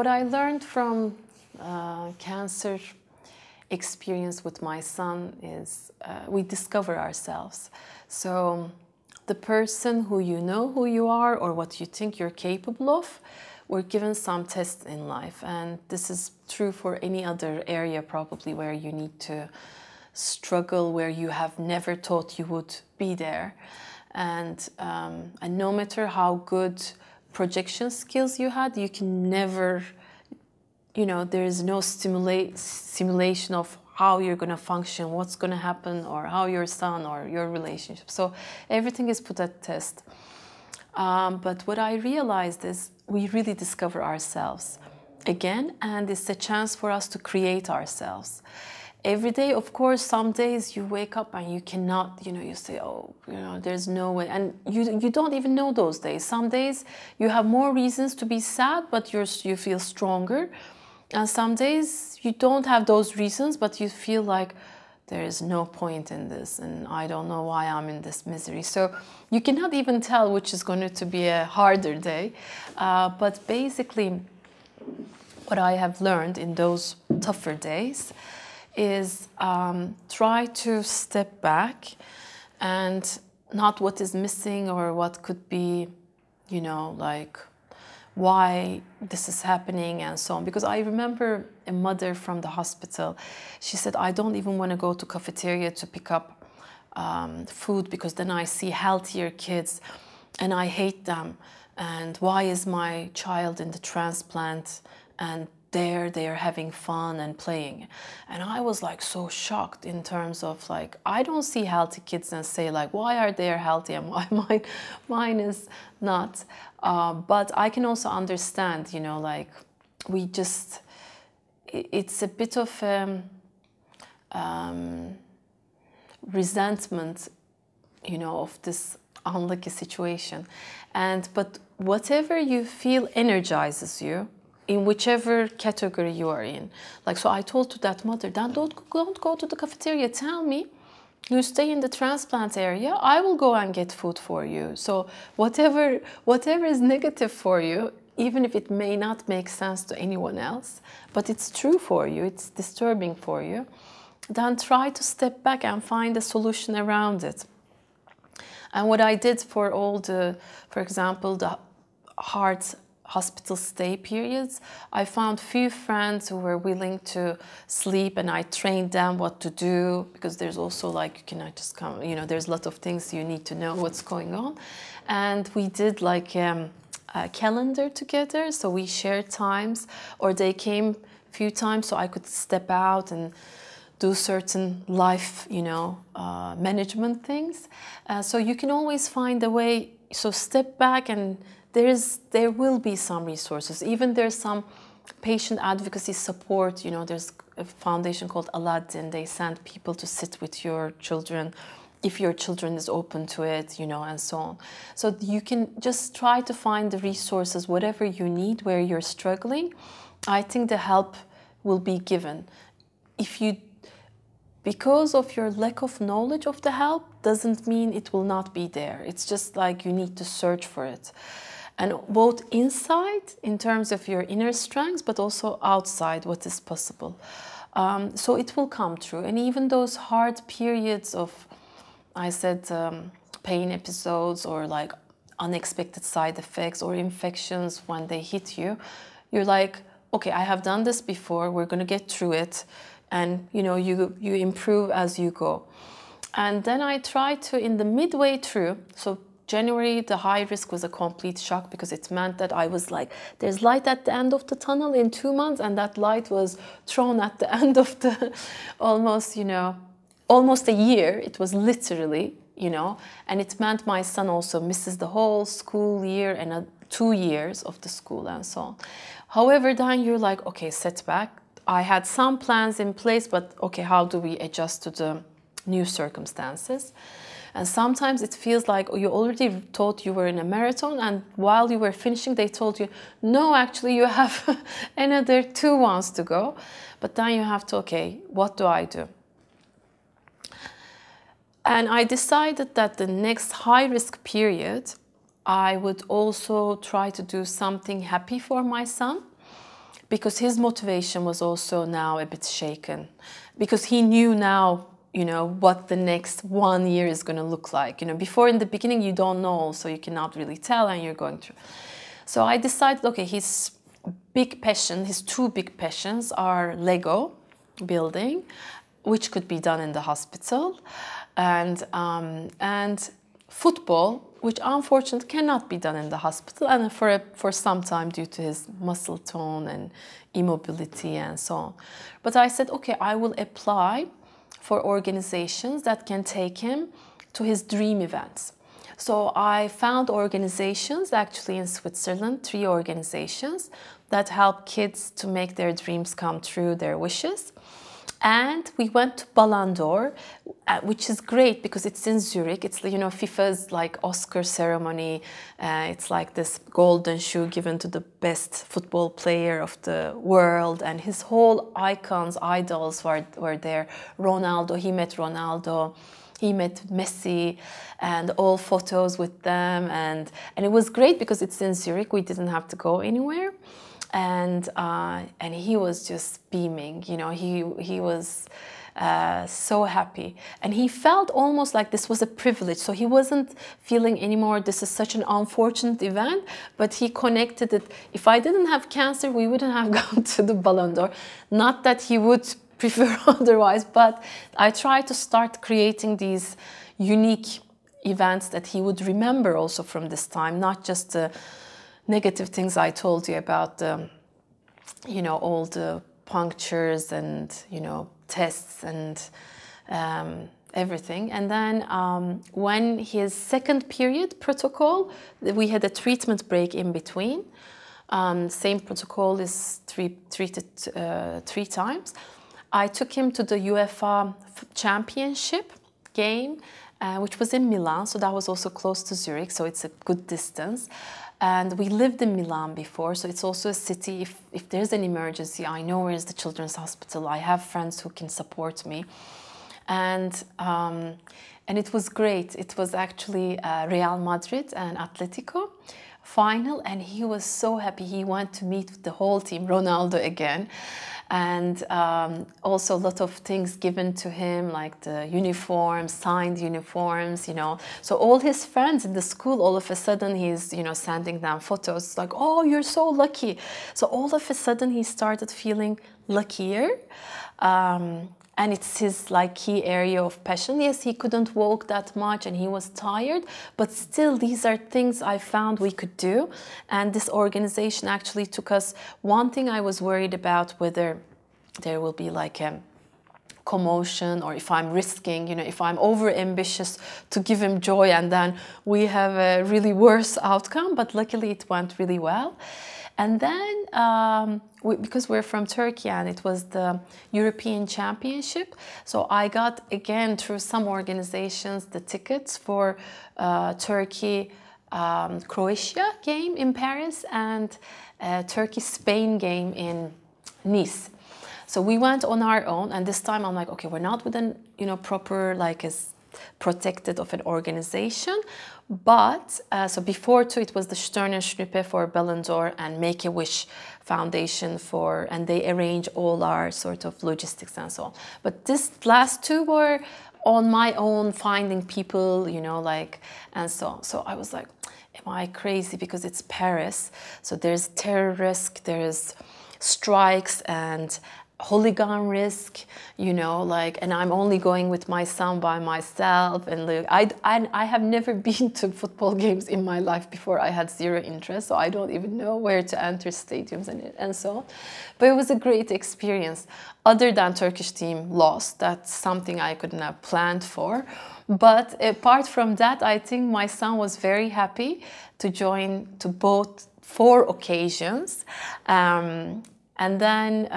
what I learned from cancer experience with my son is we discover ourselves. So the person who you know who you are or what you think you're capable of, we're given some tests in life. And this is true for any other area probably where you need to struggle, where you have never thought you would be there. And no matter how good projection skills you had, you can never, you know, there is no simulation of how you're going to function, what's going to happen, or how your son or your relationship. So everything is put at test. But what I realized is we really discover ourselves again, and it's a chance for us to create ourselves. Every day, of course, some days you wake up and you cannot, you know, you say, oh, you know, there's no way. And you don't even know those days. Some days you have more reasons to be sad, but you feel stronger. And some days you don't have those reasons, but you feel like there is no point in this and I don't know why I'm in this misery. So you cannot even tell which is going to be a harder day. But basically, what I have learned in those tougher days is try to step back and not what is missing or what could be, you know, like why this is happening and so on. Because I remember a mother from the hospital, she said, I don't even want to go to cafeteria to pick up food because then I see healthier kids and I hate them. And why is my child in the transplant and there they are having fun and playing? And I was like so shocked in terms of like, I don't see healthy kids and say like, why are they healthy and why mine is not? But I can also understand, you know, like we just, it's a bit of resentment, you know, of this unlucky situation. But whatever you feel energizes you, in whichever category you are in. Like, so I told to that mother, then don't go to the cafeteria. Tell me, you stay in the transplant area, I will go and get food for you. So whatever is negative for you, even if it may not make sense to anyone else, but it's true for you, it's disturbing for you, then try to step back and find a solution around it. And what I did for all the, for example, the hard hospital stay periods, I found few friends who were willing to sleep and I trained them what to do, because there's also like, you cannot just come, you know, there's a lot of things you need to know what's going on. And we did like a calendar together, so we shared times, or they came a few times so I could step out and do certain life, you know, management things. So you can always find a way, so step back, and there will be some resources. Even there's some patient advocacy support, you know, there's a foundation called Aladdin. They send people to sit with your children if your children is open to it, you know, and so on. So you can just try to find the resources, whatever you need, where you're struggling. I think the help will be given. Because of your lack of knowledge of the help doesn't mean it will not be there. It's just like you need to search for it. And both inside, in terms of your inner strengths, but also outside, what is possible. So it will come true. And even those hard periods of, I said, pain episodes or like unexpected side effects or infections when they hit you, you're like, okay, I have done this before, we're going to get through it. And, you know, you improve as you go. And then I tried to, in the midway through, so January, the high risk was a complete shock because it meant that I was like, there's light at the end of the tunnel in 2 months, and that light was thrown at the end of the almost, you know, almost a year. It was literally, you know, and it meant my son also misses the whole school year and 2 years of the school and so on. However, then you're like, okay, setback. I had some plans in place, but okay, how do we adjust to the new circumstances? And sometimes it feels like you already thought you were in a marathon, and while you were finishing, they told you, no, actually you have another 2 ones to go. But then you have to, okay, what do I do? And I decided that the next high-risk period, I would also try to do something happy for my son. because his motivation was also now a bit shaken, because he knew now, you know, what the next 1 year is going to look like. You know, before, in the beginning, you don't know, so you cannot really tell, and you're going through. So I decided, okay, his big passion, his two big passions are Lego building, which could be done in the hospital, and football, which unfortunately cannot be done in the hospital, and for some time due to his muscle tone and immobility and so on. But I said, okay, I will apply for organizations that can take him to his dream events. So I found organizations actually in Switzerland, 3 organizations that help kids to make their dreams come true, their wishes. And we went to Ballon d'Or, which is great because it's in Zurich. It's, you know, FIFA's like Oscar ceremony. It's like this golden shoe given to the best football player of the world. And his whole idols were there. Ronaldo, he met Ronaldo. He met Messi, and all photos with them. And it was great because it's in Zurich. We didn't have to go anywhere. And he was just beaming, you know, he was so happy. And he felt almost like this was a privilege. So he wasn't feeling anymore, this is such an unfortunate event, but he connected it. If I didn't have cancer, we wouldn't have gone to the Ballon d'Or. Not that he would prefer otherwise, but I tried to start creating these unique events that he would remember also from this time, not just the negative things I told you about, you know, all the punctures and, you know, tests and everything. And then when his second period protocol, we had a treatment break in between. Same protocol is treated 3 times. I took him to the UEFA Championship game, which was in Milan, so that was also close to Zurich, so it's a good distance. And we lived in Milan before, so it's also a city, if there's an emergency, I know where is the children's hospital, I have friends who can support me. And it was great. It was actually Real Madrid and Atletico final, and he was so happy. He went to meet the whole team, Ronaldo again. And also a lot of things given to him, like the uniforms, signed uniforms, you know. So all his friends in the school, all of a sudden he's, you know, sending them photos. It's like, oh, you're so lucky. So all of a sudden he started feeling luckier. And it's his like key area of passion. Yes, he couldn't walk that much and he was tired, but still these are things I found we could do. And this organization actually took us. One thing I was worried about, whether there will be like a commotion or if I'm risking, you know, if I'm over ambitious to give him joy and then we have a really worse outcome, but luckily it went really well. And then, because we're from Turkey and it was the European Championship, so I got, again, through some organizations, the tickets for Turkey-Croatia game in Paris and Turkey-Spain game in Nice. So we went on our own, and this time I'm like, okay, we're not with an, you know, proper, like, as protected of an organization. But, so before too, it was the Stern and Schnuppe for Ballon d'Or and Make-A-Wish Foundation for, and they arrange all our sort of logistics and so on. But this last 2 were on my own, finding people, you know, like, and so on. So I was like, am I crazy? Because it's Paris. So there's terror risk, there's strikes and hooligan risk, you know, like, and I'm only going with my son by myself, and look, I have never been to football games in my life before. I had 0 interest, so I don't even know where to enter stadiums and so on. But it was a great experience. Other than Turkish team lost, that's something I couldn't have planned for. But apart from that, I think my son was very happy to join to both 4 occasions. And then,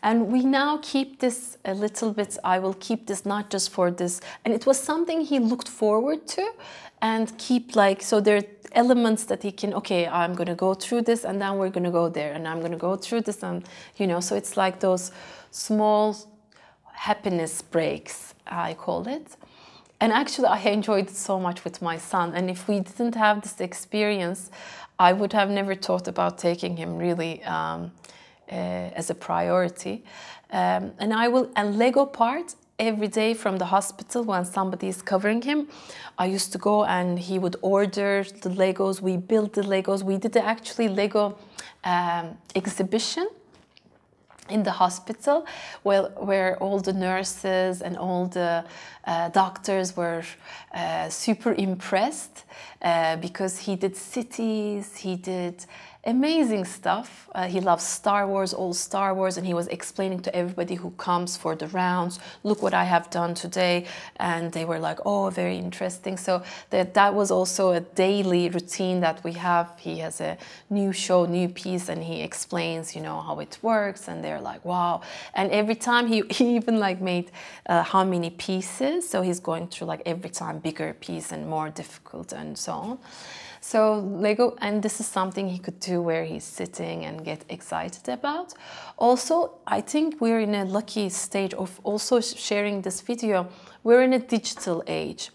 and we now keep this a little bit, I will keep this not just for this, and it was something he looked forward to and keep like, so there are elements that he can, okay, I'm going to go through this and then we're going to go there and I'm going to go through this and, you know, so it's like those small happiness breaks, I call it. And actually I enjoyed it so much with my son, and if we didn't have this experience, I would have never thought about taking him really as a priority. And Lego part, every day from the hospital when somebody is covering him, I used to go and he would order the Legos. We built the Legos. We did actually Lego exhibition in the hospital, where all the nurses and all the doctors were super impressed because he did cities, he did amazing stuff. He loves Star Wars, all Star Wars, and he was explaining to everybody who comes for the rounds, look what I have done today, and they were like, oh, very interesting. So that was also a daily routine that we have. He has a new show, new piece, and he explains, you know, how it works, and they're like, wow. And every time he even like made how many pieces, so he's going through like every time bigger piece and more difficult and so on. So Lego, and this is something he could do where he's sitting and get excited about. Also, I think we're in a lucky stage of also sharing this video. We're in a digital age.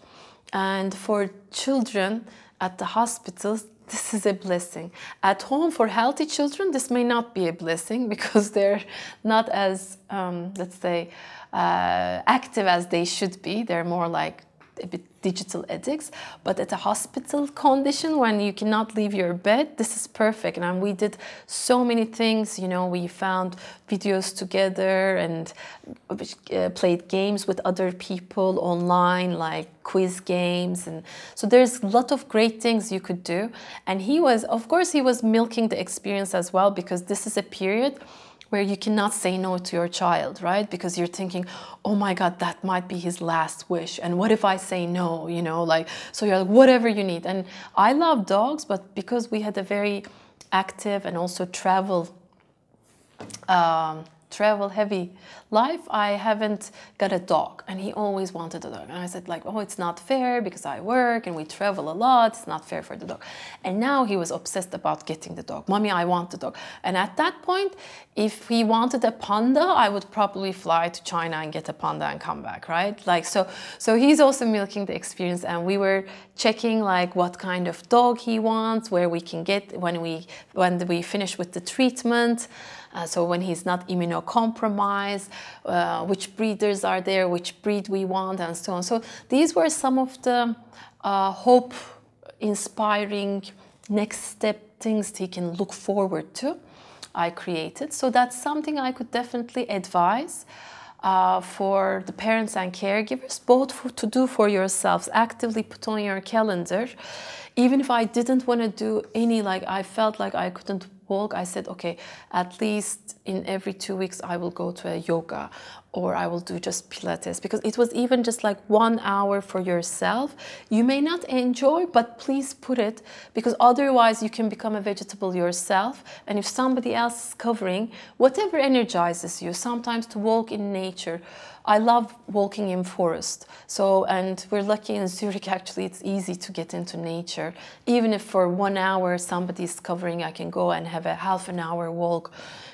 And for children at the hospitals, this is a blessing. At home, for healthy children, this may not be a blessing because they're not as, let's say, active as they should be. They're more like a bit digital addicts, but at a hospital condition when you cannot leave your bed, this is perfect. And we did so many things, you know, we found videos together and played games with other people online, like quiz games, and so there's a lot of great things you could do. And he was, of course, he was milking the experience as well, because this is a period where you cannot say no to your child, right? Because you're thinking, oh my God, that might be his last wish. And what if I say no, you know, like, so you're like, whatever you need. And I love dogs, but because we had a very active and also travel heavy life, I haven't got a dog, and he always wanted a dog. And I said like, oh, it's not fair because I work and we travel a lot, it's not fair for the dog. And now he was obsessed about getting the dog. Mommy, I want the dog. And at that point, if he wanted a panda, I would probably fly to China and get a panda and come back, right? Like, so he's also milking the experience, and we were checking like what kind of dog he wants, where we can get when we finish with the treatment. So when he's not immunocompromised, which breeders are there, which breed we want, and so on. So these were some of the hope-inspiring next step things he can look forward to. I created. So that's something I could definitely advise for the parents and caregivers, both to do for yourselves, actively put on your calendar. Even if I didn't want to do any, like I felt like I couldn't walk, I said, okay, at least in every 2 weeks I will go to a yoga, or I will do just Pilates, because it was even just like 1 hour for yourself. You may not enjoy, but please put it, because otherwise you can become a vegetable yourself. And if somebody else is covering, whatever energizes you, sometimes to walk in nature. I love walking in forest. So, and we're lucky in Zurich, actually, it's easy to get into nature. Even if for 1 hour somebody's covering, I can go and have a half an hour walk,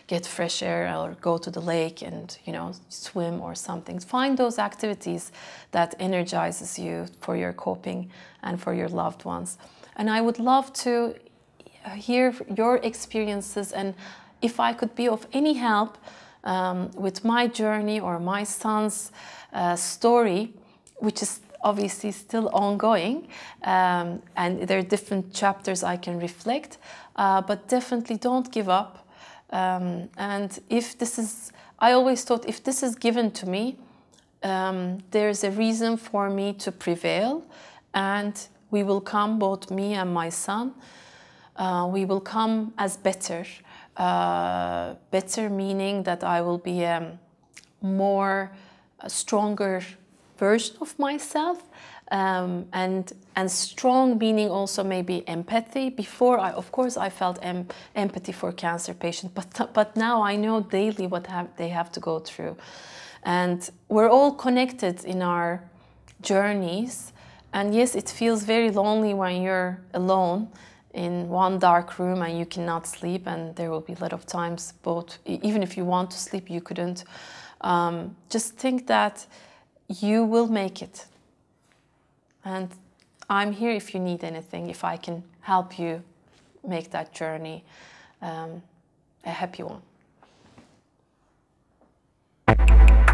get fresh air, or go to the lake and, you know, swim or something. Find those activities that energizes you for your coping and for your loved ones. And I would love to hear your experiences, and if I could be of any help with my journey or my son's story, which is obviously still ongoing, and there are different chapters I can reflect, but definitely don't give up. And if this is, I always thought, if this is given to me, there's a reason for me to prevail, and we will come, both me and my son, we will come as better. Better meaning that I will be a stronger version of myself, and strong meaning also maybe empathy. Before, of course, I felt empathy for cancer patients, but now I know daily what they have to go through, and we're all connected in our journeys. And yes, it feels very lonely when you're alone in one dark room and you cannot sleep, and there will be a lot of times both, even if you want to sleep, you couldn't. Just think that you will make it. And I'm here if you need anything, if I can help you make that journey a happy one. you.